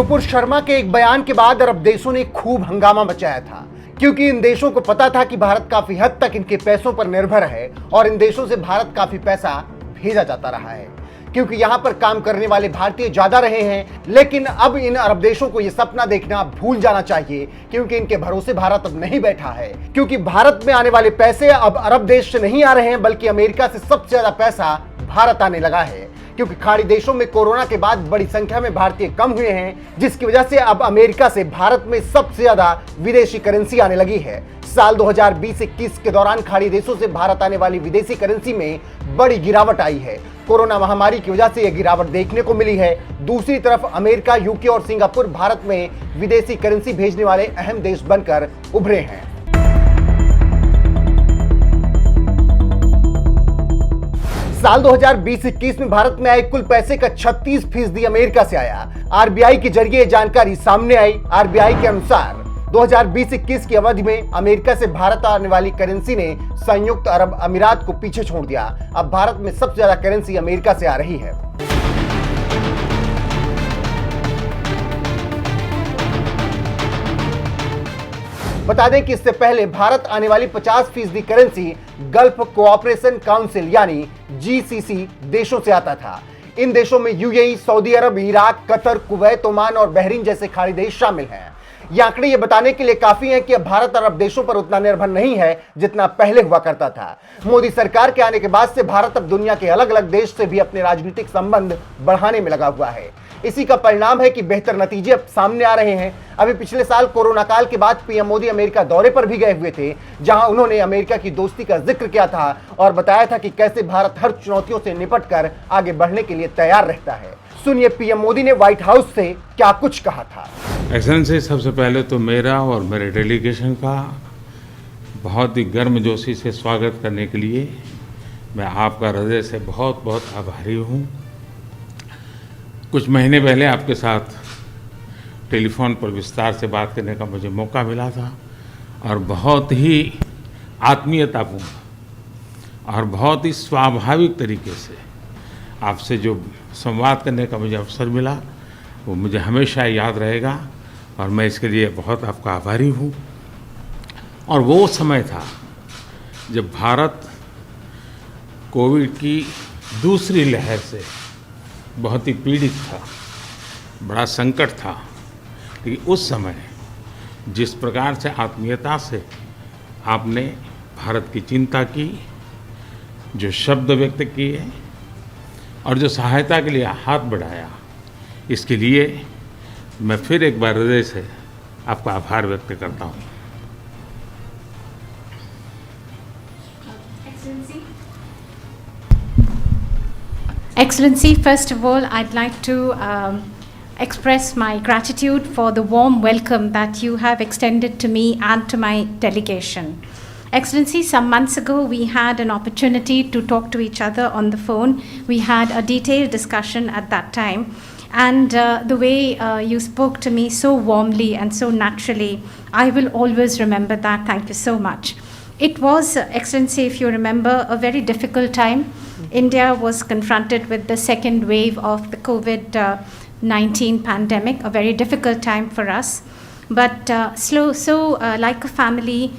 नुपुर शर्मा के एक बयान के बाद अरब देशों ने खूब हंगामा मचाया था, क्योंकि इन देशों को पता था कि भारत काफी हद तक इनके पैसों पर निर्भर है और इन देशों से भारत काफी पैसा भेजा जाता रहा है, क्योंकि यहां पर काम करने वाले भारतीय ज्यादा रहे हैं। लेकिन अब इन अरब देशों को यह सपना देखना भूल जाना चाहिए, क्योंकि इनके भरोसे भारत अब नहीं बैठा है, क्योंकि भारत में आने वाले पैसे अब अरब देश से नहीं आ रहे हैं, बल्कि अमेरिका से सबसे ज्यादा पैसा भारत आने लगा है, क्योंकि खाड़ी देशों में कोरोना के बाद बड़ी संख्या में भारतीय कम हुए हैं, जिसकी वजह से अब अमेरिका से भारत में सबसे ज्यादा विदेशी करेंसी आने लगी है। साल 2020-21 के दौरान खाड़ी देशों से भारत आने वाली विदेशी करेंसी में बड़ी गिरावट आई है। कोरोना महामारी की वजह से यह गिरावट देखने को मिली है। दूसरी तरफ अमेरिका, यूके और सिंगापुर भारत में विदेशी करेंसी भेजने वाले अहम देश बनकर उभरे हैं। साल 2020-21 में भारत में आए कुल पैसे का 36% अमेरिका से आया। आरबीआई के जरिए जानकारी सामने आई। आरबीआई के अनुसार 2020-21 की अवधि में अमेरिका से भारत आने वाली करेंसी ने संयुक्त अरब अमीरात को पीछे छोड़ दिया। अब भारत में सबसे ज्यादा करेंसी अमेरिका से आ रही है। बता दें कि इससे पहले भारत आने वाली 50% करेंसी गल्फ कोऑपरेशन काउंसिल यानी जीसीसी देशों से आता था। इन देशों में यूएई, सऊदी अरब, इराक, कतर, कुवैत, ओमान और बहरीन जैसे खाड़ी देश शामिल हैं। ये आंकड़े ये बताने के लिए काफी हैं कि अब भारत अरब देशों पर उतना निर्भर नहीं है जितना पहले हुआ करता था। मोदी सरकार के आने के बाद से भारत अब दुनिया के अलग अलग देश से भी अपने राजनीतिक संबंध बढ़ाने में लगा हुआ है। इसी का परिणाम है कि बेहतर नतीजे अब सामने आ रहे हैं। अभी पिछले साल कोरोना काल के बाद पीएम मोदी अमेरिका दौरे पर भी गए हुए थे, जहां उन्होंने अमेरिका की दोस्ती का जिक्र किया था और बताया था कि कैसे भारत हर चुनौतियों से निपटकर आगे बढ़ने के लिए तैयार रहता है। सुनिए पीएम मोदी ने व्हाइट हाउस से क्या कुछ कहा था। एक्सेलेंसी, सबसे पहले तो मेरा और मेरे डेलीगेशन का बहुत ही गर्मजोशी से स्वागत करने के लिए मैं आपका हृदय से बहुत बहुत आभारी हूँ। कुछ महीने पहले आपके साथ टेलीफोन पर विस्तार से बात करने का मुझे मौका मिला था और बहुत ही आत्मीयतापूर्ण और बहुत ही स्वाभाविक तरीके से आपसे जो संवाद करने का मुझे अवसर मिला वो मुझे हमेशा याद रहेगा और मैं इसके लिए बहुत आपका आभारी हूँ। और वो समय था जब भारत कोविड की दूसरी लहर से बहुत ही पीड़ित था, बड़ा संकट था। लेकिन उस समय जिस प्रकार से आत्मीयता से आपने भारत की चिंता की, जो शब्द व्यक्त किए और जो सहायता के लिए हाथ बढ़ाया, इसके लिए मैं फिर एक बार हृदय से आपका आभार व्यक्त करता हूँ। Excellency, first of all, I'd like to express my gratitude for the warm welcome that you have extended to me and to my delegation. Excellency, some months ago we had an opportunity to talk to each other on the phone. We had a detailed discussion at that time. And the way you spoke to me so warmly and so naturally, I will always remember that. Thank you so much. It was, Excellency, if you remember, a very difficult time. India was confronted with the second wave of the COVID-19 pandemic, a very difficult time for us. But like a family,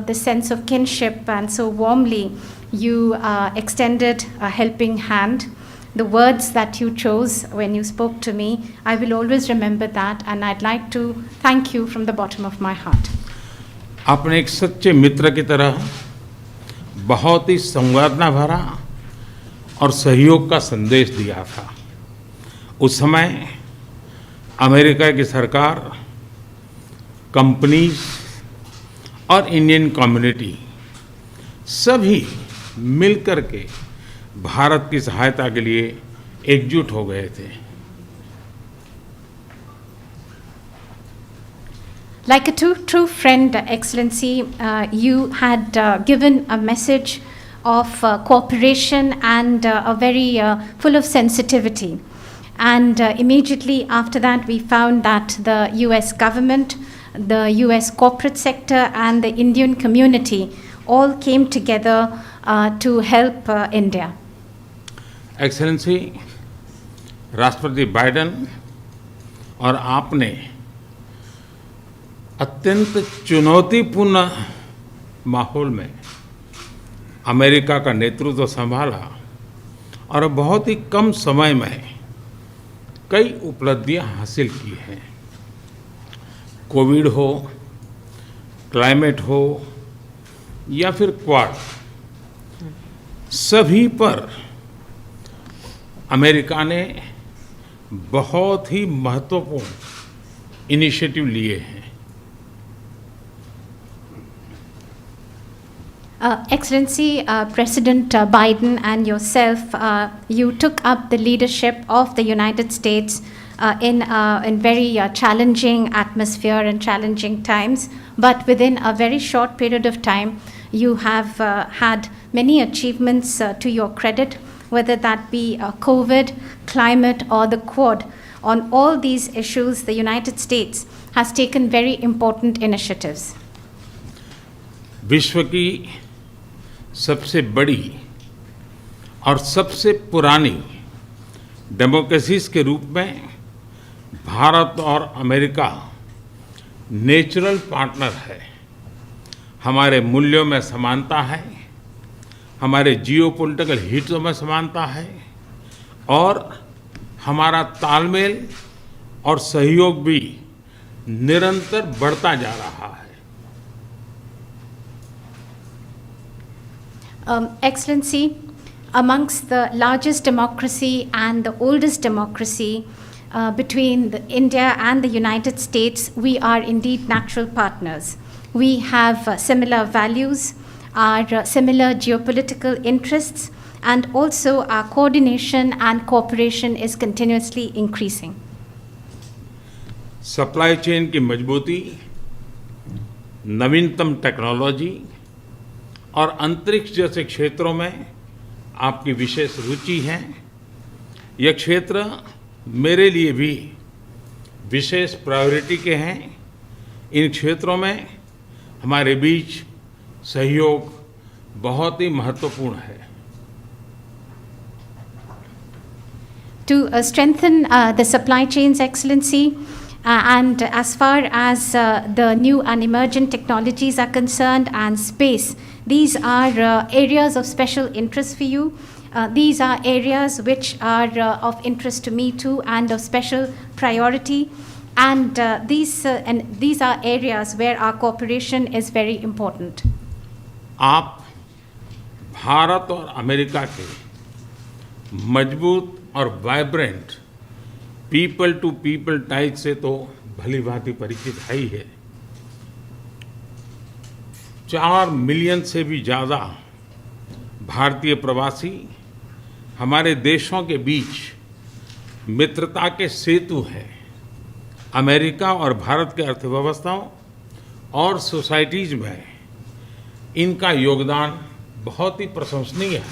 the sense of kinship, and so warmly you extended a helping hand. The words that you chose when you spoke to me, I will always remember that, and I'd like to thank you from the bottom of my heart. आपने एक सच्चे मित्र की तरह बहुत ही संवेदना भरा और सहयोग का संदेश दिया था। उस समय अमेरिका की सरकार, कंपनीज और इंडियन कम्युनिटी सभी मिलकर के भारत की सहायता के लिए एकजुट हो गए थे। Like a true friend, Excellency, you had given a message of cooperation and a very full of sensitivity. And immediately after that, we found that the US government, the US corporate sector, and the Indian community all came together to help India. Excellency, राष्ट्रपति Biden और आपने अत्यंत चुनौतीपूर्ण माहौल में America का नेतृत्व संभाला और बहुत ही कम समय में कई उपलब्धियां हासिल की हैं। कोविड हो, क्लाइमेट हो या फिर क्वाड, सभी पर अमेरिका ने बहुत ही महत्वपूर्ण इनिशिएटिव लिए हैं। Excellency, President Biden and yourself, you took up the leadership of the United States in very challenging atmosphere and challenging times. But within a very short period of time, you have had many achievements to your credit, whether that be COVID, climate, or the Quad. On all these issues, the United States has taken very important initiatives. विश्व की सबसे बड़ी और सबसे पुरानी democracies के रूप में भारत और अमेरिका नेचुरल पार्टनर है। हमारे मूल्यों में समानता है, हमारे जियोपॉलिटिकल हितों में समानता है और हमारा तालमेल और सहयोग भी निरंतर बढ़ता जा रहा है। Excellency, amongst the largest democracy and the oldest democracy between India and the United States, we are indeed natural partners. We have similar values, our similar geopolitical interests, and also our coordination and cooperation is continuously increasing. Supply chain की मजबूती, नवीनतम technology और अंतरिक्ष जैसे क्षेत्रों में आपकी विशेष रुचि है। यह क्षेत्र मेरे लिए भी विशेष प्रायोरिटी के हैं। इन क्षेत्रों में हमारे बीच सहयोग बहुत ही महत्वपूर्ण है। To strengthen the supply chains, Excellency, and as far as the new and emergent technologies are concerned and space, these are areas of special interest for you. These are areas which are of interest to me too and of special priority. And these are areas where our cooperation is very important. आप भारत और America के मजबूत और vibrant people to people ties से तो भली भांति परिचित है ही है। 4 मिलियन से भी ज़्यादा भारतीय प्रवासी हमारे देशों के बीच मित्रता के सेतु हैं। अमेरिका और भारत के अर्थव्यवस्थाओं और सोसाइटीज़ में इनका योगदान बहुत ही प्रशंसनीय है।